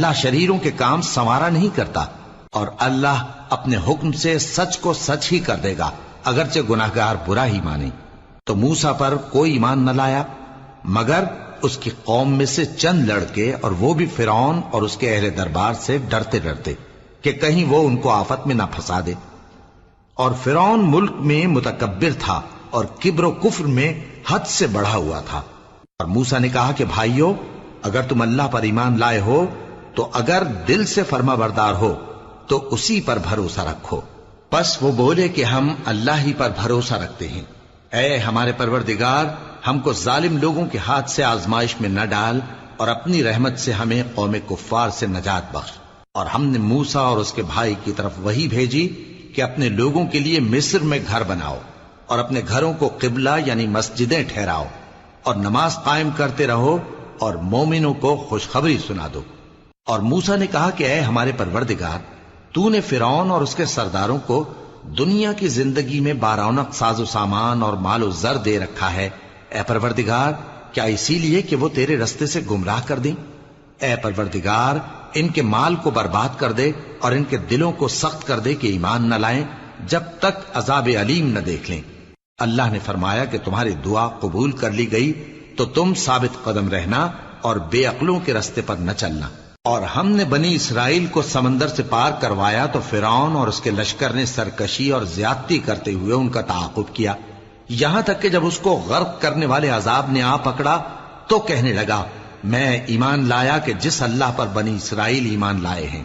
اللہ شریروں کے کام سنوارا نہیں کرتا، اور اللہ اپنے حکم سے سچ کو سچ ہی کر دے گا، اگرچہ گناہگار برا ہی مانے۔ تو موسیٰ پر کوئی ایمان نہ لایا مگر اس کی قوم میں سے چند لڑکے، اور وہ بھی فرعون اور اس کے اہل دربار سے ڈرتے ڈرتے کہ کہیں وہ ان کو آفت میں نہ پھنسا دے۔ اور فرعون ملک میں متکبر تھا اور کبر و کفر میں حد سے بڑھا ہوا تھا۔ اور موسیٰ نے کہا کہ بھائیو، اگر تم اللہ پر ایمان لائے ہو تو اگر دل سے فرما بردار ہو تو اسی پر بھروسہ رکھو۔ پس وہ بولے کہ ہم اللہ ہی پر بھروسہ رکھتے ہیں۔ اے ہمارے پروردگار، ہم کو ظالم لوگوں کے ہاتھ سے آزمائش میں نہ ڈال، اور اپنی رحمت سے ہمیں قوم کفار سے نجات بخش۔ اور ہم نے موسیٰ اور اس کے بھائی کی طرف وحی بھیجی کہ اپنے لوگوں کے لیے مصر میں گھر بناؤ، اور اپنے گھروں کو قبلہ یعنی مسجدیں ٹھہراؤ، اور نماز قائم کرتے رہو، اور مومنوں کو خوشخبری سنا دو۔ اور موسیٰ نے کہا کہ اے ہمارے پروردگار، تو نے فرعون اور اس کے سرداروں کو دنیا کی زندگی میں بارونق ساز و سامان اور مال و زر دے رکھا ہے، اے پروردگار کیا اسی لیے کہ وہ تیرے رستے سے گمراہ کر دیں؟ اے پروردگار ان کے مال کو برباد کر دے، اور ان کے دلوں کو سخت کر دے کہ ایمان نہ لائیں جب تک عذاب علیم نہ دیکھ لیں۔ اللہ نے فرمایا کہ تمہاری دعا قبول کر لی گئی، تو تم ثابت قدم رہنا اور بے عقلوں کے رستے پر نہ چلنا۔ اور ہم نے بنی اسرائیل کو سمندر سے پار کروایا تو فرعون اور اس کے لشکر نے سرکشی اور زیادتی کرتے ہوئے ان کا تعاقب کیا، یہاں تک کہ جب اس کو غرق کرنے والے عذاب نے آ پکڑا تو کہنے لگا، میں ایمان لایا کہ جس اللہ پر بنی اسرائیل ایمان لائے ہیں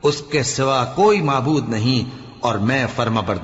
اس کے سوا کوئی معبود نہیں، اور میں فرما بردار